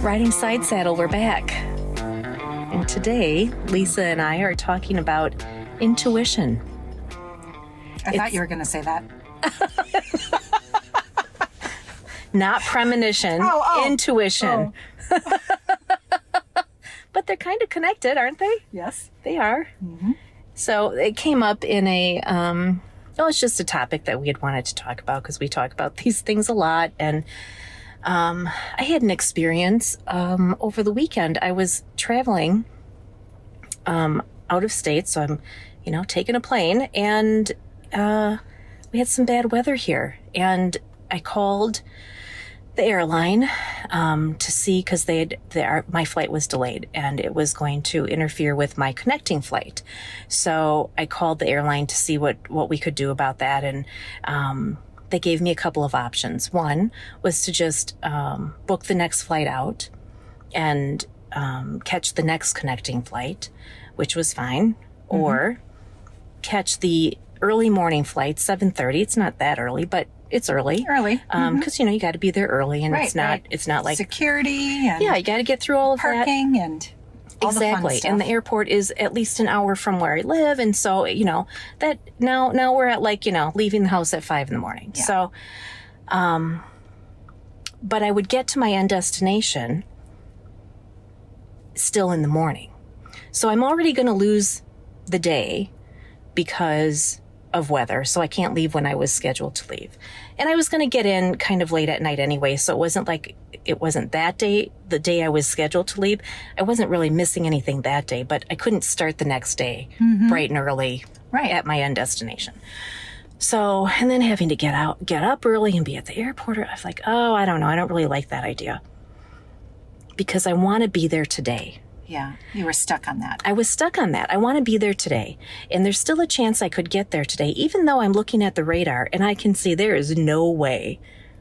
Riding Side Saddle, we're back. And today, Lisa and I are talking about intuition. I thought you were going to say that. Not premonition, intuition. Oh. But they're kind of connected, aren't they? Yes. They are. Mm-hmm. So it came up in it's just a topic that we had wanted to talk about because we talk about these things a lot. And I had an experience over the weekend. I was traveling out of state, so I'm, taking a plane, and we had some bad weather here. And I called the airline to see, because my flight was delayed and it was going to interfere with my connecting flight. So I called the airline to see what we could do about that, and they gave me a couple of options. One was to just book the next flight out and catch the next connecting flight, which was fine, or catch the early morning flight, 7:30. It's not that early, but it's early. Because you got to be there early, and it's not like security and you got to get through all of parking that. And all the fun stuff. And the airport is at least an hour from where I live, and so that now we're at leaving the house at 5 a.m. Yeah. So but I would get to my end destination still in the morning. So I'm already going to lose the day because of weather, so I can't leave when I was scheduled to leave. And I was going to get in kind of late at night anyway, so it wasn't that day, the day I was scheduled to leave. I wasn't really missing anything that day, but I couldn't start the next day bright and early at my end destination. So, and then having to get up early and be at the airport, I was like, I don't know, I don't really like that idea. Because I want to be there today. Yeah, you were stuck on that. I was stuck on that. I want to be there today. And there's still a chance I could get there today, even though I'm looking at the radar and I can see there is no way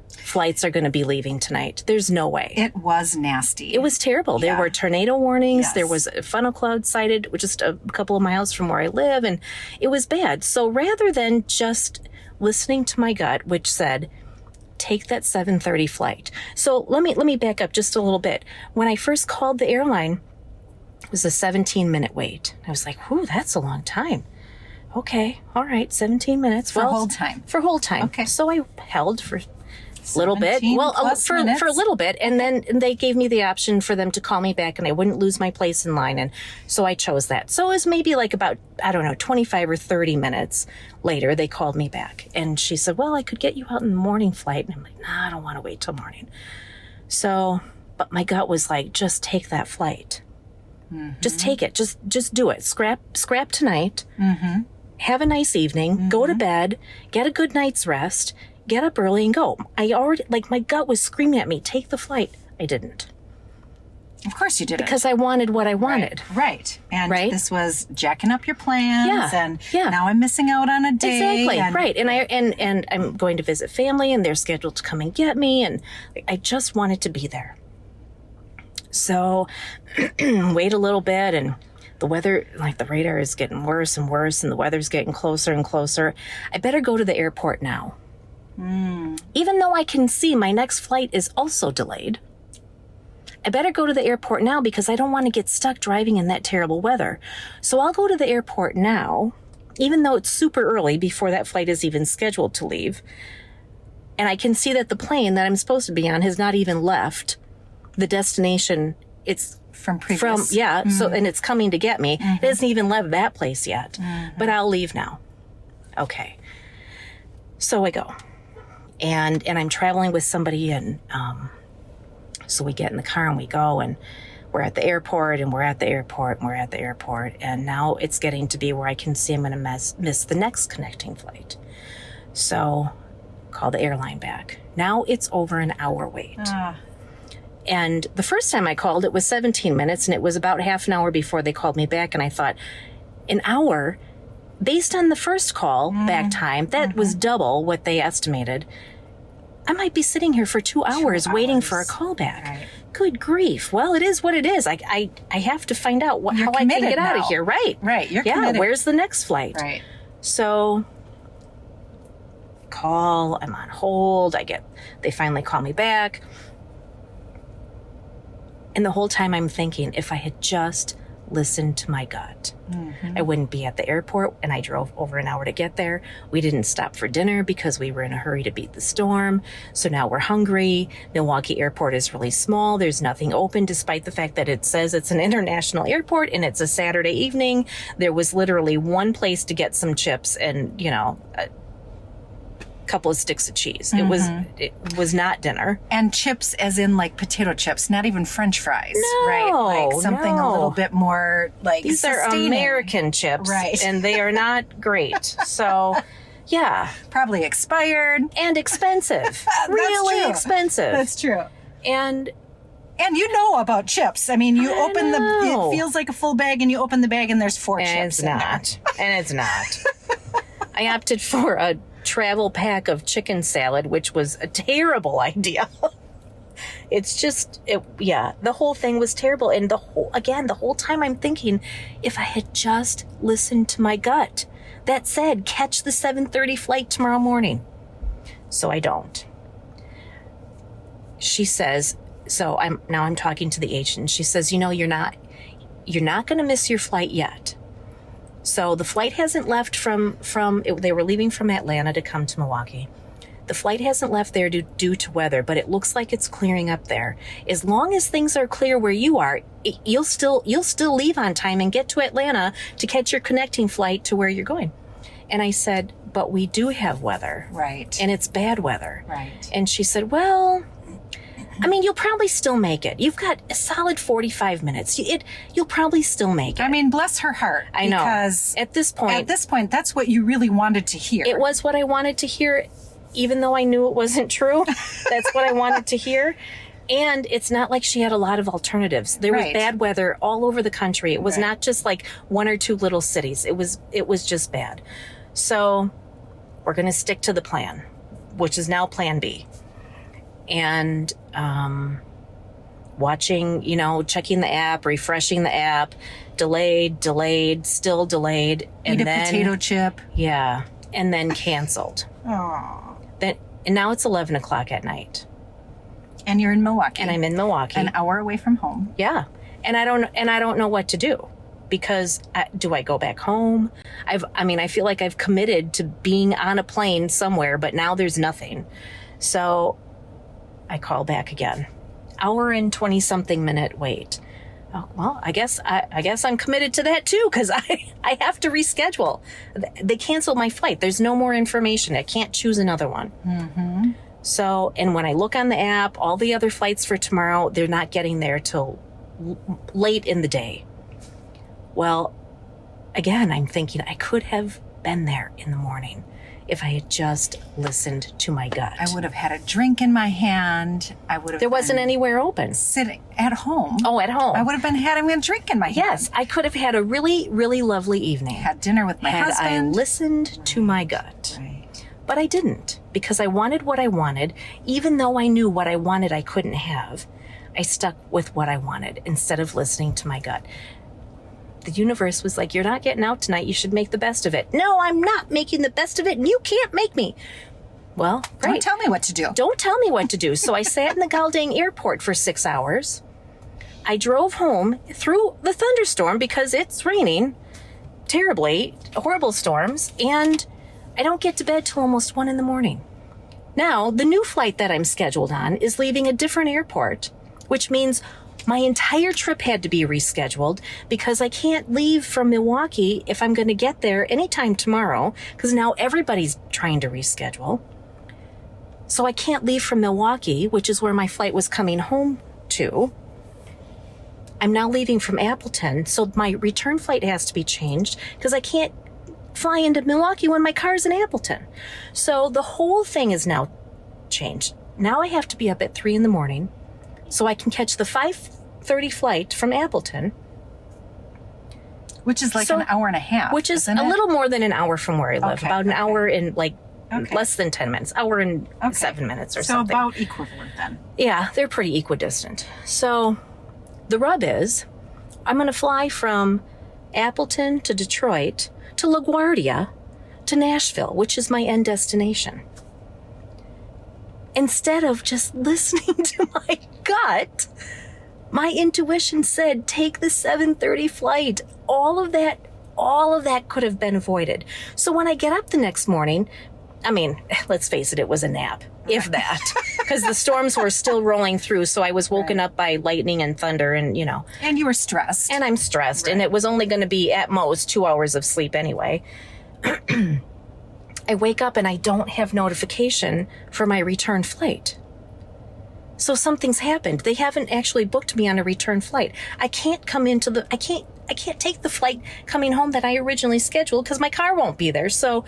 flights are going to be leaving tonight. There's no way. It was nasty. It was terrible. Yeah. There were tornado warnings. Yes. There was a funnel cloud sighted just a couple of miles from where I live, and it was bad. So rather than just listening to my gut, which said, take that 7:30 flight. So let me back up just a little bit. When I first called the airline, it was a 17-minute wait. I was like, whew, that's a long time. Okay, all right, 17 minutes. For hold time. For hold time. Okay. So I held for a little bit. Well, for a little bit. And then they gave me the option for them to call me back and I wouldn't lose my place in line. And so I chose that. So it was maybe like about, 25 or 30 minutes later, they called me back. And she said, well, I could get you out in the morning flight. And I'm like, nah, I don't want to wait till morning. So, but my gut was like, just take that flight. Just take it. Just do it. Scrap tonight. Have a nice evening. Go to bed. Get a good night's rest. Get up early and go. I already, my gut was screaming at me, take the flight. I didn't. Of course you didn't. Because I wanted what I wanted. Right. And this was jacking up your plans. And now I'm missing out on a day. Exactly. Right. And I'm going to visit family and they're scheduled to come and get me. And I just wanted to be there. So wait a little bit, and the weather, the radar is getting worse and worse, and the weather's getting closer and closer. I better go to the airport now. Even though I can see my next flight is also delayed, I better go to the airport now because I don't want to get stuck driving in that terrible weather. So I'll go to the airport now, even though it's super early before that flight is even scheduled to leave. And I can see that the plane that I'm supposed to be on has not even left the destination. It's from previous. So, and it's coming to get me. It hasn't even left that place yet, but I'll leave now. Okay. So I go, and I'm traveling with somebody, and so we get in the car and we go, and we're at the airport, and we're at the airport, and we're at the airport, and now it's getting to be where I can see I'm going to miss the next connecting flight. So call the airline back. Now it's over an hour wait. And the first time I called, it was 17 minutes, and it was about half an hour before they called me back. And I thought, an hour, based on the first call back time, that was double what they estimated. I might be sitting here for 2 hours waiting for a call back. Right. Good grief. Well, it is what it is. I have to find out how I can get out of here. Right. Right. You're committed. Where's the next flight? Right. So call, I'm on hold. They finally call me back. And the whole time I'm thinking, if I had just listened to my gut, I wouldn't be at the airport. And I drove over an hour to get there. We didn't stop for dinner because we were in a hurry to beat the storm. So now we're hungry. Milwaukee Airport is really small. There's nothing open, despite the fact that it says it's an international airport and it's a Saturday evening. There was literally one place to get some chips and, a couple of sticks of cheese. It was not dinner. And chips as in like potato chips, not even French fries, no, right? Like something a little bit more like these sustaining. are American chips, right? And they are not great. So, yeah, probably expired and expensive. Really true. Expensive. That's true. And you know about chips. I mean, it feels like a full bag, and you open the bag, and there's 4 chips in there. And it's not. I opted for a travel pack of chicken salad, which was a terrible idea. It's just, the whole thing was terrible. And the whole time I'm thinking, if I had just listened to my gut that said, catch the 7:30 flight tomorrow morning. So I don't. She says, so I'm talking to the agent. She says, you're not going to miss your flight yet. So the flight hasn't left from they were leaving from Atlanta to come to Milwaukee. The flight hasn't left there due to weather, but it looks like it's clearing up there. As long as things are clear where you are, you'll still leave on time and get to Atlanta to catch your connecting flight to where you're going. And I said, but we do have weather. Right. And it's bad weather. Right. And she said, well, you'll probably still make it. You've got a solid 45 minutes. You'll probably still make it. Bless her heart. I know. Because at this point, that's what you really wanted to hear. It was what I wanted to hear, even though I knew it wasn't true. That's what I wanted to hear. And it's not like she had a lot of alternatives. There was bad weather all over the country. It was not just like one or two little cities. It was just bad. So we're going to stick to the plan, which is now Plan B. And watching, checking the app, refreshing the app, delayed, still delayed. And Eat a potato chip. Yeah. And then canceled. Oh. And now it's 11 o'clock at night. And you're in Milwaukee. And I'm in Milwaukee. An hour away from home. Yeah. And I don't know what to do. Because do I go back home? I feel like I've committed to being on a plane somewhere, but now there's nothing. So I call back again. Hour and 20-something minute wait. Oh, well, I guess I'm committed to that too, because I have to reschedule. They canceled my flight. There's no more information. I can't choose another one. Mm-hmm. So, and when I look on the app, all the other flights for tomorrow, they're not getting there till late in the day. Well, again, I'm thinking I could have been there in the morning if I had just listened to my gut. I would have had a drink in my hand. There wasn't anywhere open. Sitting at home. Oh, at home. I would have been having a drink in my hand. Yes, I could have had a really, really lovely evening. Had dinner with my husband. Had I listened to my gut. Right. But I didn't, because I wanted what I wanted. Even though I knew what I wanted I couldn't have, I stuck with what I wanted instead of listening to my gut. The universe was like, you're not getting out tonight. You should make the best of it. No, I'm not making the best of it, and you can't make me. Well, great. Don't tell me what to do. Don't tell me what to do. So I sat in the Galdang airport for 6 hours. I drove home through the thunderstorm because it's raining terribly, horrible storms, and I don't get to bed till almost 1 a.m. Now, the new flight that I'm scheduled on is leaving a different airport, which means my entire trip had to be rescheduled because I can't leave from Milwaukee if I'm going to get there anytime tomorrow, because now everybody's trying to reschedule. So I can't leave from Milwaukee, which is where my flight was coming home to. I'm now leaving from Appleton, so my return flight has to be changed because I can't fly into Milwaukee when my car's in Appleton. So the whole thing is now changed. Now I have to be up at 3 a.m. so I can catch the 5:30 flight from Appleton. Which is like an hour and a half. Which is a little more than an hour from where I live. Okay, about an hour and less than 10 minutes. Hour and 7 minutes or something. So about equivalent then. Yeah, they're pretty equidistant. So the rub is I'm going to fly from Appleton to Detroit to LaGuardia to Nashville, which is my end destination. Instead of just listening to my gut, My intuition said, take the 7:30 flight. All of that could have been avoided. So when I get up the next morning, I mean, let's face it was a nap, if that, because the storms were still rolling through. So I was woken up by lightning and thunder and, And you were stressed. And I'm stressed. And it was only going to be at most 2 hours of sleep anyway. I wake up and I don't have notification for my return flight. So something's happened. They haven't actually booked me on a return flight. I can't come I can't take the flight coming home that I originally scheduled because my car won't be there. So,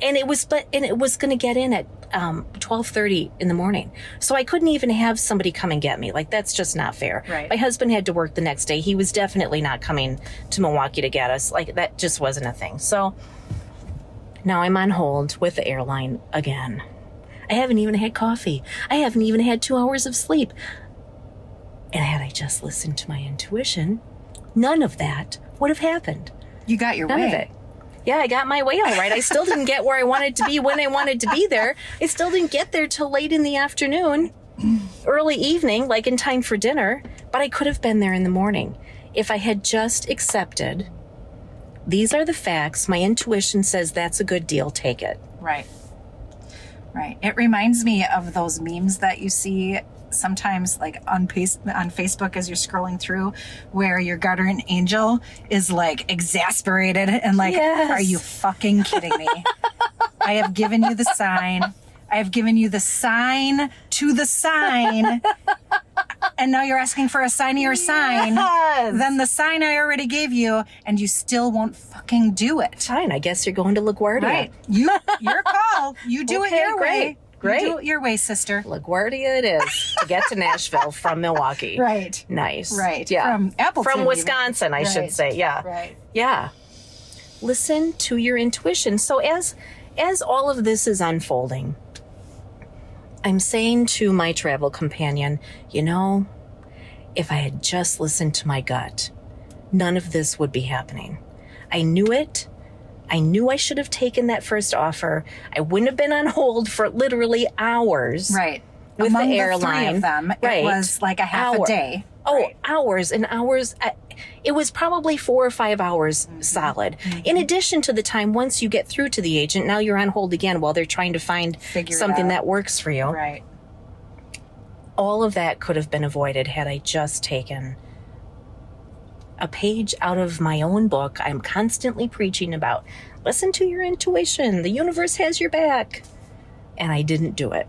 and it was going to get in at 12:30 in the morning. So I couldn't even have somebody come and get me. Like, that's just not fair. Right. My husband had to work the next day. He was definitely not coming to Milwaukee to get us. Like, that just wasn't a thing. So now I'm on hold with the airline again. I haven't even had coffee. I haven't even had 2 hours of sleep. And had I just listened to my intuition, none of that would have happened. You got your None way. of it. Yeah, I got my way all right. I still didn't get where I wanted to be when I wanted to be there. I still didn't get there till late in the afternoon, early evening, like in time for dinner. But I could have been there in the morning if I had just accepted, these are the facts. My intuition says that's a good deal. Take it. Right. Right. It reminds me of those memes that you see sometimes, like on Facebook as you're scrolling through, where your guardian angel is like exasperated and like, Yes. Are you fucking kidding me? I have given you the sign. I have given you the sign to the sign. And now you're asking for a sign of your sign. Yes. Then the sign I already gave you, and you still won't fucking do it. Fine. I guess you're going to LaGuardia. Right. Your call. You do it Okay, your way. great. You do it your way, sister. LaGuardia it is to get to Nashville from Milwaukee. Right. Nice. Right. Yeah. From Appleton. From even. Wisconsin, I should Right. say. Yeah. Right. Yeah. Listen to your intuition. So as all of this is unfolding, I'm saying to my travel companion, if I had just listened to my gut, none of this would be happening. I knew it. I knew I should have taken that first offer. I wouldn't have been on hold for literally hours. Right. With Among the the airline. three of them, Right. it was like a half a day. Oh, Right. hours and hours. It was probably 4 or 5 hours solid. In addition to the time, once you get through to the agent, now you're on hold again while they're trying to find Figure it something out. that works for you. Right. All of that could have been avoided had I just taken a page out of my own book I'm constantly preaching about. Listen to your intuition. The universe has your back. And I didn't do it.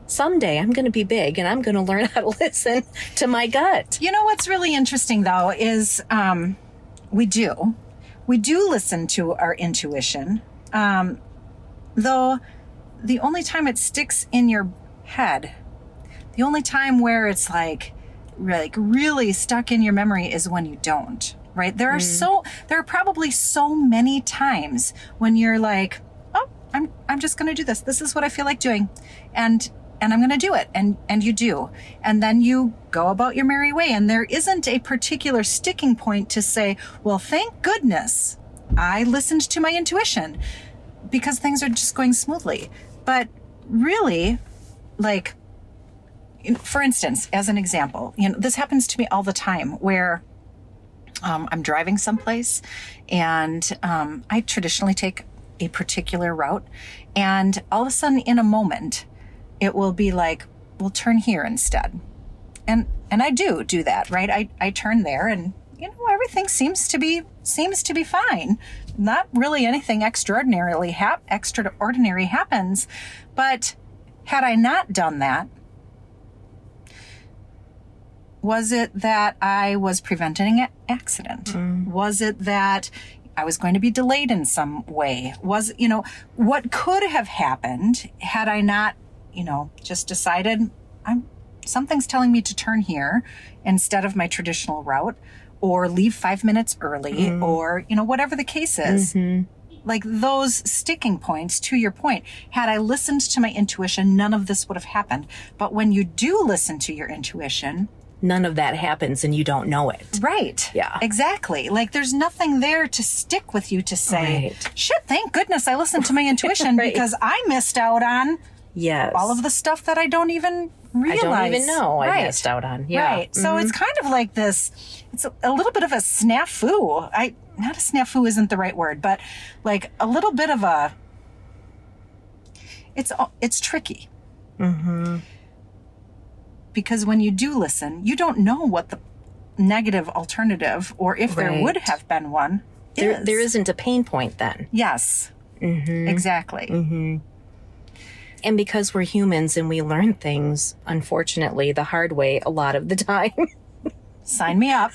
Someday I'm going to be big and I'm going to learn how to listen to my gut. You know what's really interesting though is we do listen to our intuition, though the only time it sticks in your head, the only time where it's like really stuck in your memory is when you don't. Right? There are probably so many times when you're like, oh, I'm just going to do this. This is what I feel like doing, and I'm going to do it. And you do. And then you go about your merry way. And there isn't a particular sticking point to say, well, thank goodness I listened to my intuition because things are just going smoothly. But really, like, for instance, as an example, this happens to me all the time where I'm driving someplace and I traditionally take a particular route. And all of a sudden in a moment, it will be like, we'll turn here instead. And I do that, right? I turn there and, everything seems to be fine. Not really anything extraordinary happens. But had I not done that, was it that I was preventing an accident? Was it that I was going to be delayed in some way? What could have happened had I not, just decided something's telling me to turn here instead of my traditional route, or leave 5 minutes early, or, whatever the case is. Like those sticking points, to your point, had I listened to my intuition, none of this would have happened. But when you do listen to your intuition, none of that happens and you don't know it. right. Yeah. Exactly. Like there's nothing there to stick with you to say, Right. shit, thank goodness I listened to my intuition Right. because I missed out on Yes. all of the stuff that I don't even realize. I don't even know I Right. missed out on. Yeah. Right. So it's kind of like this, it's a little bit of a snafu. Not a snafu isn't the right word, but like a little bit of a, it's tricky. Mm-hmm. Because when you do listen, you don't know what the negative alternative, or if there Right. would have been one, is. There isn't a pain point then. Yes. Mm-hmm. Exactly. Mm-hmm. And because we're humans and we learn things, unfortunately, the hard way a lot of the time. Sign me up.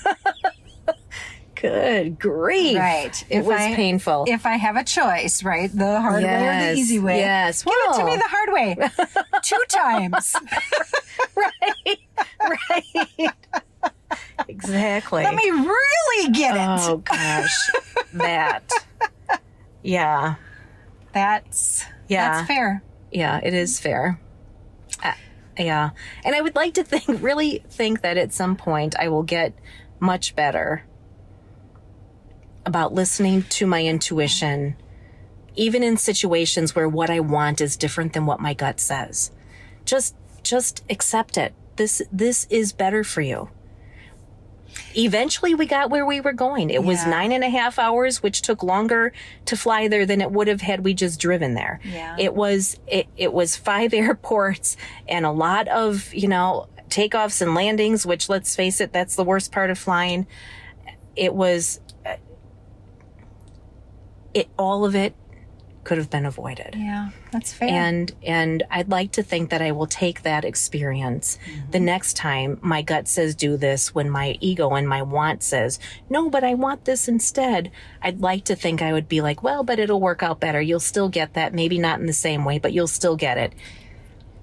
Good grief. Right. It was painful. If I have a choice, right? The hard way or the easy way. Yes. Give it to me Well. the hard way. 2 times. Right. Exactly. Let me really get it. Oh, gosh. That. Yeah. That's Yeah. fair. Yeah, it is fair. Yeah. And I would like to really think that at some point I will get much better about listening to my intuition, even in situations where what I want is different than what my gut says. Just accept it. This is better for you. Eventually we got where we were going. It was 9.5 hours, which took longer to fly there than it would have had we just driven there. Yeah. It was 5 airports and a lot of, takeoffs and landings, which, let's face it, that's the worst part of flying. All of it could have been avoided. Yeah, that's fair. And I'd like to think that I will take that experience the next time my gut says do this, when my ego and my want says, no, but I want this instead. I'd like to think I would be like, well, but it'll work out better. You'll still get that. Maybe not in the same way, but you'll still get it.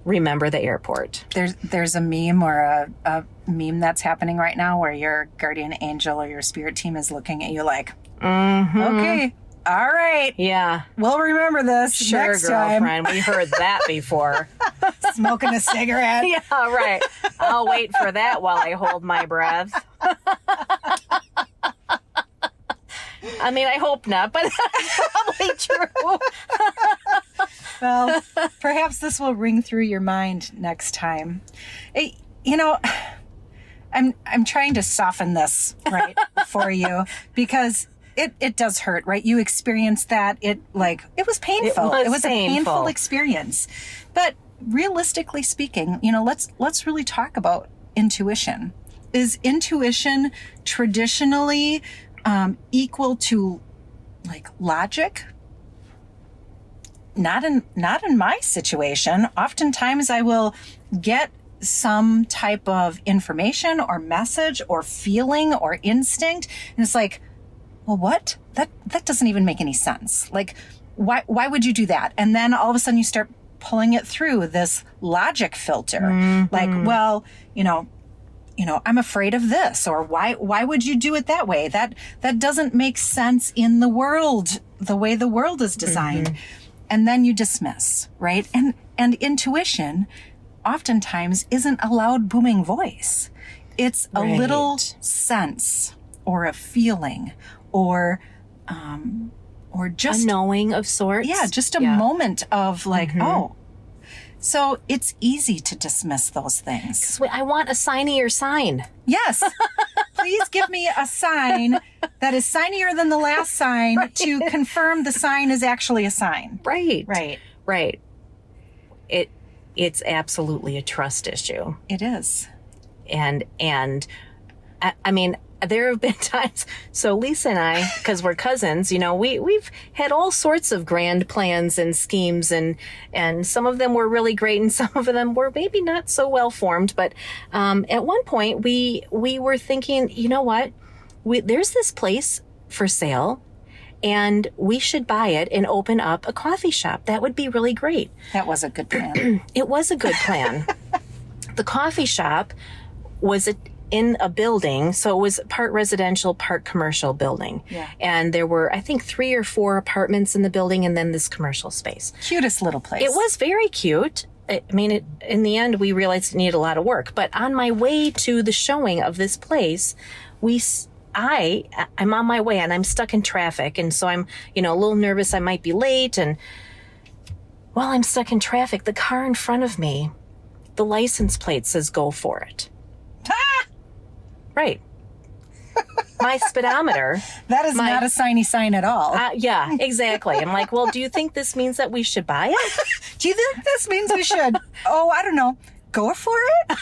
Remember the airport. There's a meme or a meme that's happening right now where your guardian angel or your spirit team is looking at you like, okay, all right. Yeah. We'll remember this Sure, next time. girlfriend. We heard that before. Smoking a cigarette. Yeah, right. I'll wait for that while I hold my breath. I mean, I hope not, but that's probably true. Well, perhaps this will ring through your mind next time. I'm trying to soften this right for you, because it does hurt, right? You experienced that. It was painful. It was a painful painful experience. But realistically speaking, let's really talk about intuition. Is intuition traditionally equal to logic? Not in my situation. Oftentimes I will get some type of information or message or feeling or instinct, and it's like, well, what? That doesn't even make any sense. Why would you do that? And then all of a sudden you start pulling it through this logic filter. Well, I'm afraid of this, or why would you do it that way? That doesn't make sense in the world, the way the world is designed. And then you dismiss, right? And intuition oftentimes isn't a loud booming voice. It's a little sense or a feeling or just a knowing of sorts. Yeah, just a moment of oh. So it's easy to dismiss those things. I want a signier sign. Yes. Please give me a sign that is signier than the last sign to confirm the sign is actually a sign. Right. It's absolutely a trust issue. It is. And I mean, there have been times, so Lisa and I, because we're cousins, we've had all sorts of grand plans and schemes, and some of them were really great and some of them were maybe not so well formed. But at one point we were thinking, you know what, there's this place for sale and we should buy it and open up a coffee shop. That would be really great. That was a good plan. It was a good plan. The coffee shop was in a building, so it was part residential, part commercial building. Yeah. And there were, I think, 3 or 4 apartments in the building and then this commercial space. Cutest little place. It was very cute. I mean, in the end, we realized it needed a lot of work. But on my way to the showing of this place, I'm on my way and I'm stuck in traffic. And so I'm, a little nervous I might be late. And while I'm stuck in traffic, the car in front of me the license plate says go for it. Ah! Right. My speedometer. That is not a signy sign at all. Yeah, exactly. I'm like, well, do you think this means that we should buy it? Do you think this means we should, I don't know, go for it?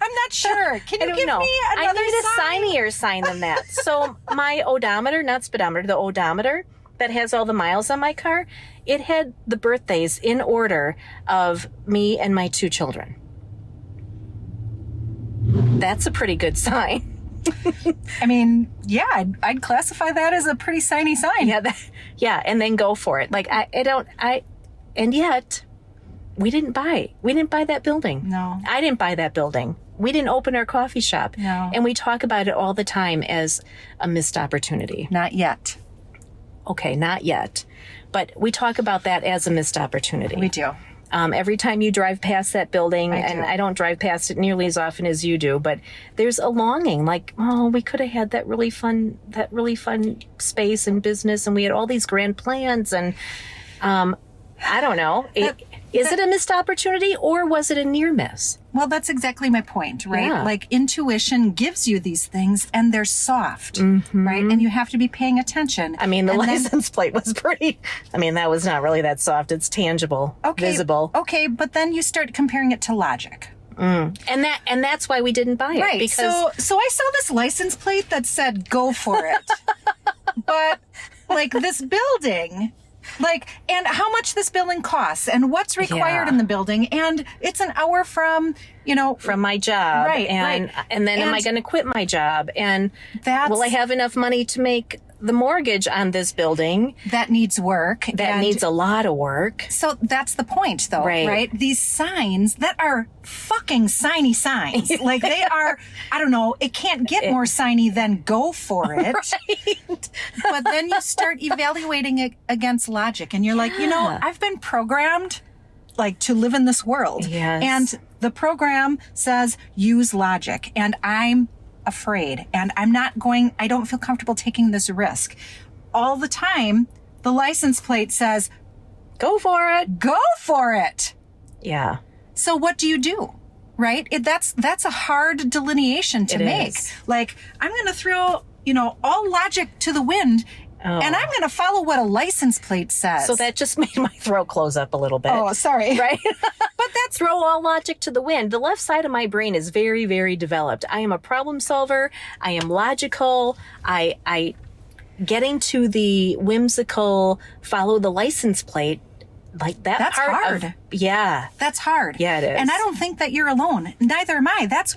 I'm not sure. Can you give me another I need a signier sign than that. So my odometer, not speedometer, the odometer that has all the miles on my car, it had the birthdays in order of me and my 2 children. That's a pretty good sign. I mean, yeah, I'd classify that as a pretty signy sign. Yeah, and then go for it. Like and yet we didn't buy that building. No. I didn't buy that building. We didn't open our coffee shop. No. And we talk about it all the time as a missed opportunity. Not yet. Okay, not yet. But we talk about that as a missed opportunity. We do. Every time you drive past that building, I don't drive past it nearly as often as you do, but there's a longing like, oh, we could have had that really fun space and business, and we had all these grand plans, and I don't know. Is it a missed opportunity or was it a near miss? Well, that's exactly my point, right? Yeah. Like intuition gives you these things and they're soft, right? And you have to be paying attention. I mean, the license plate was that was not really that soft. It's tangible, visible. Okay, but then you start comparing it to logic. And that's why we didn't buy it. Right. Because So I saw this license plate that said go for it. But like this building, and how much this building costs and what's required in the building. And it's an hour from my job. Right. And then am I going to quit my job? And will I have enough money to make the mortgage on this building? That needs work. That needs a lot of work. So that's the point, though, right? These signs that are fucking signy signs. Like they are, I don't know, it can't get more signy than go for it. Right. But then you start evaluating it against logic and you're like, I've been programmed to live in this world. Yes. And the program says use logic, and I'm afraid, and I don't feel comfortable taking this risk. All the time, the license plate says, go for it. Go for it. Yeah. So what do you do? Right? That's a hard delineation to make. Is. Like, I'm going to throw, all logic to the wind. And I'm going to follow what a license plate says. So that just made my throat close up a little bit. Oh, sorry. Right? But that's throw all logic to the wind. The left side of my brain is very, very developed. I am a problem solver. I am logical. I getting to the whimsical, follow the license plate. Like that's hard. Yeah. That's hard. Yeah, it is. And I don't think that you're alone. Neither am I. That's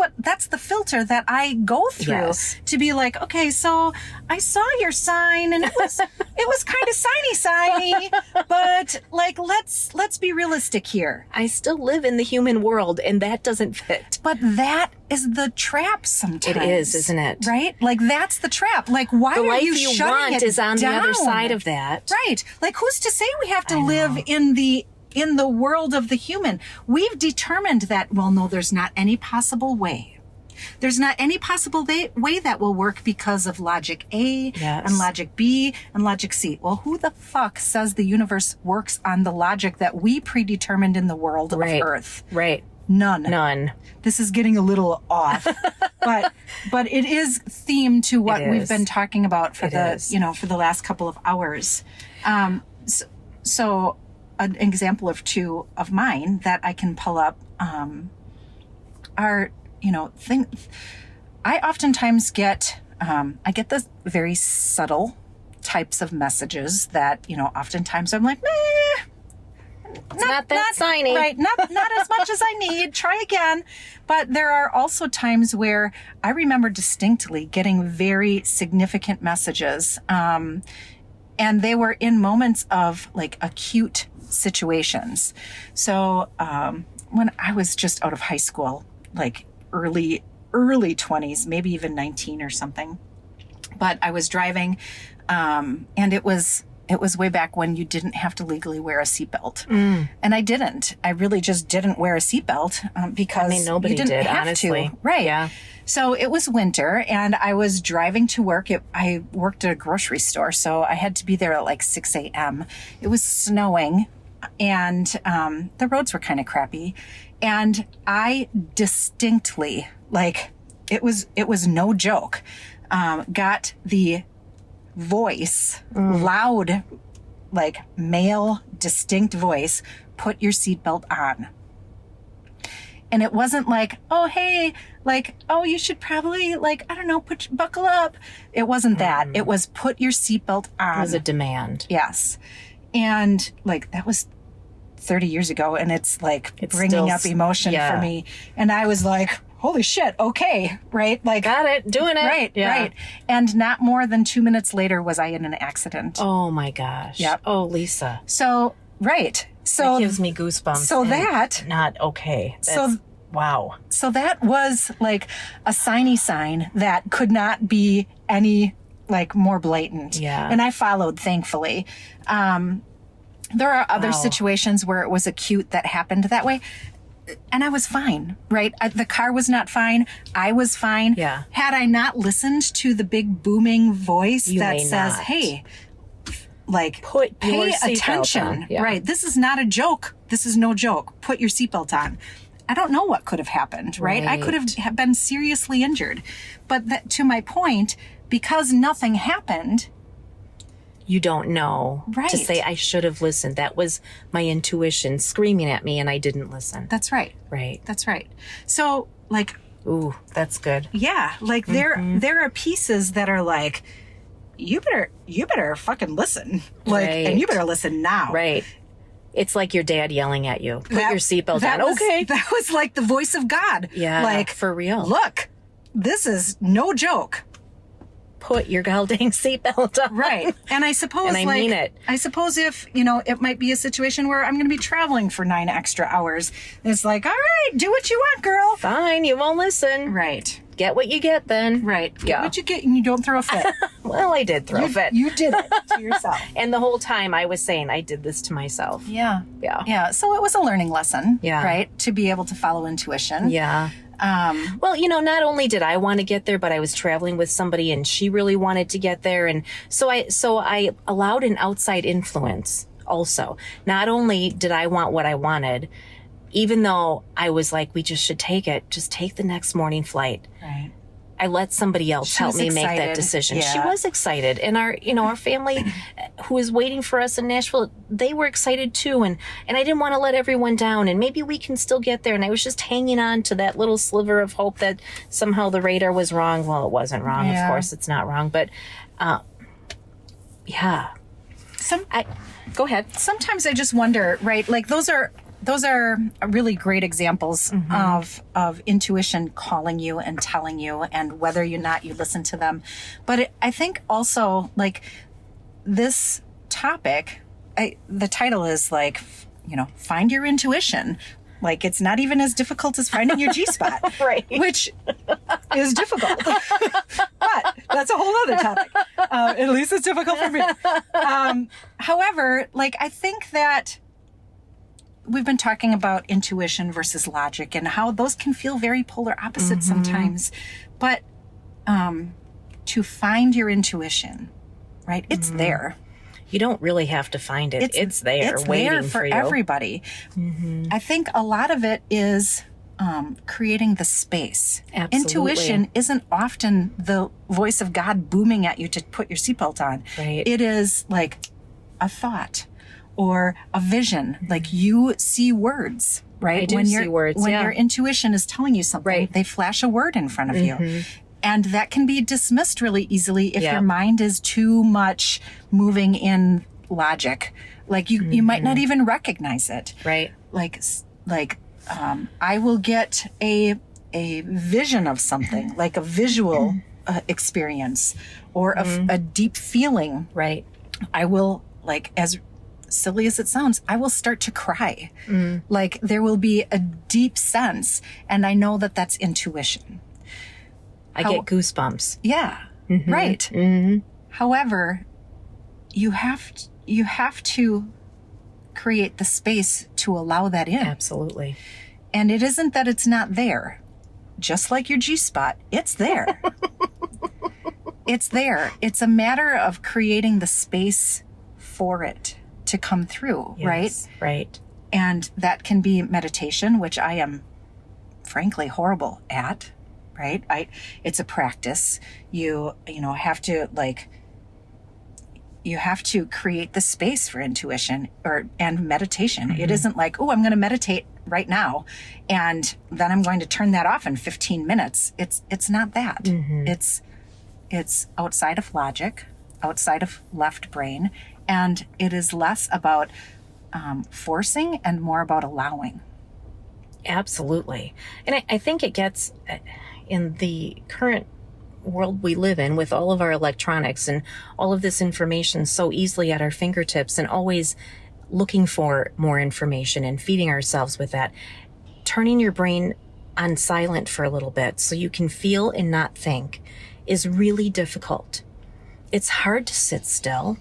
the filter that I go through to be like, okay, so I saw your sign and it was kind of signy, but let's be realistic here. I still live in the human world and that doesn't fit. But that is the trap sometimes. It is, isn't it? Right? Like that's the trap. Like why are you shutting it down? The life you want is on the other side of that. Right. Like who's to say we have to live in the world of the human? We've determined that, well, no, there's not any possible way. There's not any possible way that will work because of logic A and logic B and logic C. Well, who the fuck says the universe works on the logic that we predetermined in the world of Earth? Right. None. This is getting a little off, but it is themed to what we've been talking about for for the last couple of hours. So an example of two of mine that I can pull up are things. I oftentimes get the very subtle types of messages that oftentimes I'm like, not that signy. Right. Not as much as I need. Try again. But there are also times where I remember distinctly getting very significant messages. And they were in moments of acute situations. So when I was just out of high school, early 20s, maybe even 19 or something. But I was driving and it was way back when you didn't have to legally wear a seatbelt. And I didn't. I really just didn't wear a seatbelt because nobody you didn't did, have honestly. to. Right. Yeah. So it was winter and I was driving to work. I worked at a grocery store, so I had to be there at 6 a.m. It was snowing and the roads were kind of crappy. And I distinctly, like, it was no joke, got the voice, loud, like male, distinct voice, put your seatbelt on. And it wasn't like, oh, hey, like, oh, you should probably, like, I don't know, buckle up. It wasn't that. It was put your seatbelt on. It was a demand. Yes. And like, that was 30 years ago. And it's like It's bringing still up emotion for me. And I was like, holy shit. Okay. Right. Like, Got it. Doing it. right. Yeah. Right. And not more than 2 minutes later was I in an accident. Oh my gosh. Yep. Oh, Lisa. So, right. So That gives me goosebumps. So and that- not okay. So- wow. So that was like a sign that could not be any like more blatant. Yeah. And I followed, thankfully. There are other Wow. situations where it was acute that happened that way. And I was fine, right? The car was not fine. I was fine. Yeah. Had I not listened to the big booming voice You that may says, not. hey, like, Put your pay seatbelt attention. on. Yeah. Right. This is not a joke. This is no joke. Put your seatbelt on. I don't know what could have happened, right? I could have been seriously injured. But to my point, because nothing happened, You don't know Right. to say I should have listened. That was my intuition screaming at me and I didn't listen. that's right. Right. That's right. So, like, Ooh, that's good. yeah, like there are pieces that are like, you better fucking listen. Like, Right. and you better listen now. Right. It's like your dad yelling at you. Put That- your seatbelt that on. was- Okay. That was like the voice of God. Yeah. Like, for real. look, this is no joke. Put your goddamn seatbelt on. Right. And I suppose, And I like, mean it. I suppose if, it might be a situation where I'm going to be traveling for 9 extra hours. It's like, all right, do what you want, girl. Fine, you won't listen. Right. Get what you get then. Right. Yeah. What you get and you don't throw a fit. Well, I did throw a fit. You did it to yourself. And the whole time I was saying I did this to myself. Yeah. Yeah. Yeah. So it was a learning lesson. Yeah. Right. To be able to follow intuition. Yeah. Um, Well, not only did I want to get there, but I was traveling with somebody and she really wanted to get there. And so I allowed an outside influence also. Not only did I want what I wanted, even though I was like, we just should take it, just take the next morning flight. right. I let somebody else She help was me make that excited. decision. Yeah. She was excited. And our family who was waiting for us in Nashville, they were excited too. And I didn't want to let everyone down and maybe we can still get there. And I was just hanging on to that little sliver of hope that somehow the radar was wrong. Well, it wasn't wrong. Yeah. Of course it's not wrong, but, yeah. Go ahead. Sometimes I just wonder, right? Like those are really great examples of intuition calling you and telling you, and whether or not you listen to them. But I think also, like, this topic, the title is like, find your intuition. Like, it's not even as difficult as finding your G-spot. Right. Which is difficult. But that's a whole other topic. At least it's difficult for me. However, like, I think that we've been talking about intuition versus logic and how those can feel very polar opposites sometimes. But to find your intuition, right? It's there. You don't really have to find it. It's there It's waiting there for you. everybody. I think a lot of it is creating the space. Absolutely. Intuition isn't often the voice of God booming at you to put your seatbelt on. Right. It is like a thought or a vision. Like, you see words, right? I do see words, When yeah. your intuition is telling you something, Right. they flash a word in front of you. And that can be dismissed really easily if Yeah. your mind is too much moving in logic. Like, you might not even recognize it. Right. Like, I will get a vision of something, like a visual experience or a deep feeling. Right. I will, like, as silly as it sounds, I will start to cry. Like, there will be a deep sense, and I know that that's intuition. I get goosebumps. Yeah, right. However, you have to create the space to allow that in. Absolutely. And it isn't that it's not there. Just like your G-spot, it's there. It's there. It's a matter of creating the space for it to come through, right? Yes, right. And that can be meditation, which I am frankly horrible at, right? It's a practice. You have to you have to create the space for intuition and meditation. It isn't like, oh, I'm going to meditate right now and then I'm going to turn that off in 15 minutes. It's not that. It's outside of logic, outside of left brain, and it is less about forcing and more about allowing. Absolutely. And I think it gets, in the current world we live in, with all of our electronics and all of this information so easily at our fingertips, and always looking for more information and feeding ourselves with that, turning your brain on silent for a little bit so you can feel and not think is really difficult. It's hard to sit still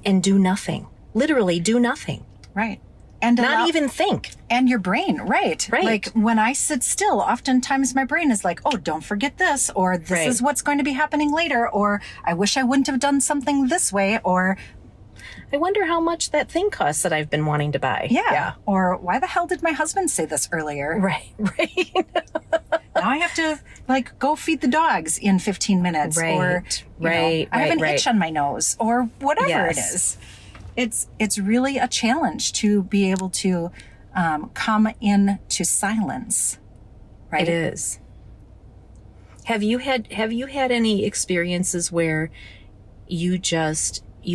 and do nothing. Literally do nothing. Right. And not even think. And your brain, right. Like when I sit still, oftentimes my brain is like, oh, don't forget this, or this is what's going to be happening later, or I wish I wouldn't have done something this way, or I wonder how much that thing costs that I've been wanting to buy. Yeah. Or why the hell did my husband say this earlier? Right. Now I have to go feed the dogs in 15 minutes. Or I have an itch on my nose, or whatever it is. It's really a challenge to be able to come into silence, right? It is. Have you had any experiences where you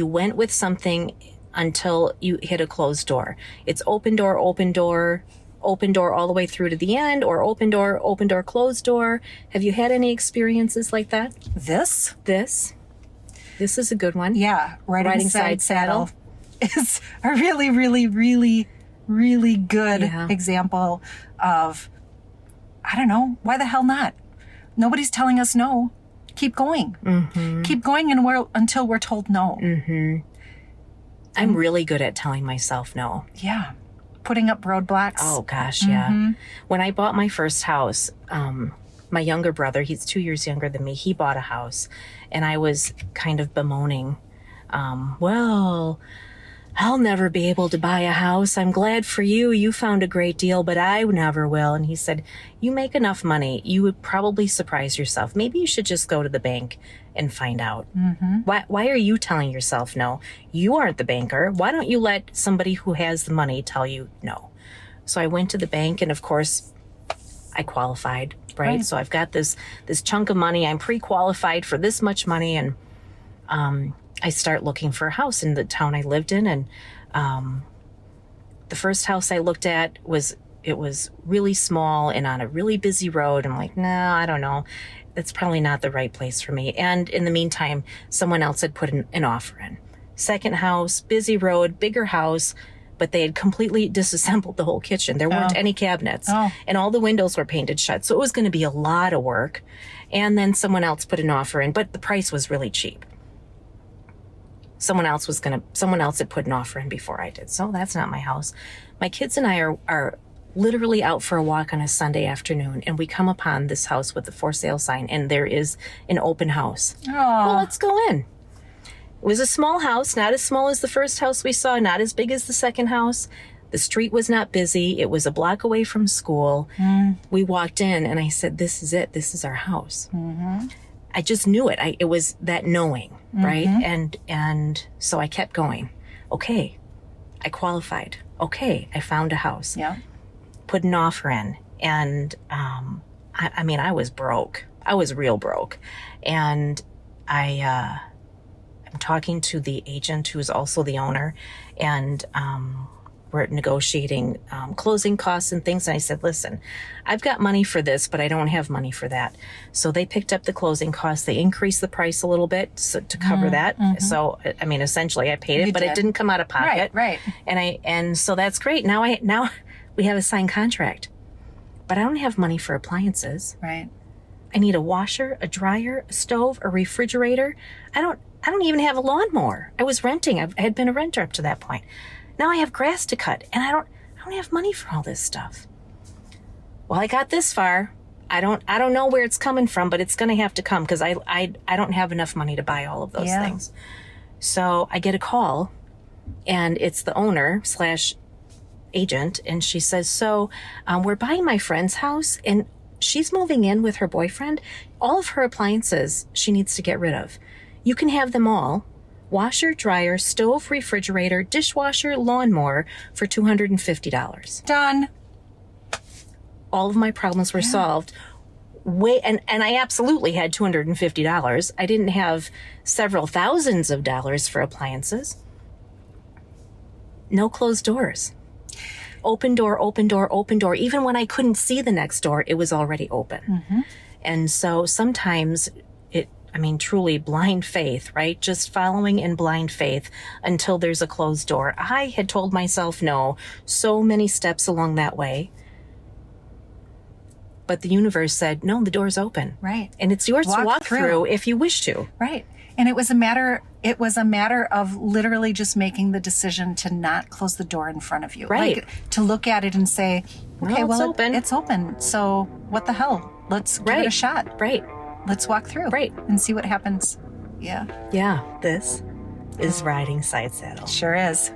went with something until you hit a closed door? It's open door, all the way through to the end, or open door, closed door. Have you had any experiences like that? This is a good one. Yeah, riding side saddle is a really, really, really, really good example of, I don't know, why the hell not? Nobody's telling us no. Keep going. Keep going until we're told no. I'm really good at telling myself no. Yeah. Putting up roadblocks. Oh, gosh, yeah. When I bought my first house, my younger brother, he's 2 years younger than me, he bought a house. And I was kind of bemoaning, well, I'll never be able to buy a house. I'm glad for you. You found a great deal, but I never will. And he said, you make enough money. You would probably surprise yourself. Maybe you should just go to the bank and find out. Why are you telling yourself no? You aren't the banker. Why don't you let somebody who has the money tell you no? So I went to the bank, and of course I qualified, right? So I've got this chunk of money. I'm pre-qualified for this much money. And, I start looking for a house in the town I lived in. And the first house I looked at was really small and on a really busy road. I'm like, no, I don't know. That's probably not the right place for me. And in the meantime, someone else had put an offer in. Second house, busy road, bigger house, but they had completely disassembled the whole kitchen. There weren't any cabinets, and all the windows were painted shut. So it was going to be a lot of work. And then someone else put an offer in, but the price was really cheap. Someone else had put an offer in before I did. So that's not my house. My kids and I are literally out for a walk on a Sunday afternoon, and we come upon this house with a for sale sign, and there is an open house. Well, let's go in. It was a small house, not as small as the first house we saw, not as big as the second house. The street was not busy. It was a block away from school. We walked in, and I said, this is it. This is our house. I just knew it. It was that knowing, right? And so I kept going. Okay, I qualified. Okay, I found a house. Yeah. Put an offer in. And I mean, I was broke. I was real broke. And I'm talking to the agent who's also the owner, and we're negotiating closing costs and things. And I said, listen, I've got money for this, but I don't have money for that. So they picked up the closing costs. They increased the price a little bit to cover that. So, I mean, essentially I paid it, but it didn't come out of pocket. Right. And so that's great. Now we have a signed contract, but I don't have money for appliances. Right. I need a washer, a dryer, a stove, a refrigerator. I don't even have a lawnmower. I was renting. I had been a renter up to that point. Now I have grass to cut, and I don't have money for all this stuff. Well, I got this far. I don't know where it's coming from, but it's going to have to come, because I don't have enough money to buy all of those things. So I get a call, and it's the owner / agent, and she says, so we're buying my friend's house, and she's moving in with her boyfriend. All of her appliances she needs to get rid of. You can have them all. Washer, dryer, stove, refrigerator, dishwasher, lawnmower for $250. Done. All of my problems were solved. And I absolutely had $250. I didn't have several thousands of dollars for appliances. No closed doors. Open door, open door, open door. Even when I couldn't see the next door, it was already open. Mm-hmm. And so sometimes truly blind faith, right? Just following in blind faith until there's a closed door. I had told myself no so many steps along that way. But the universe said, no, the door's open. Right. And it's yours to walk through if you wish to. Right. And it was a matter of literally just making the decision to not close the door in front of you. Right. Like, to look at it and say, okay, it's open. It's open. So what the hell? Let's give it a shot. Right. Let's walk through. Right. And see what happens. Yeah. Yeah. This is Riding Side Saddle. Sure is.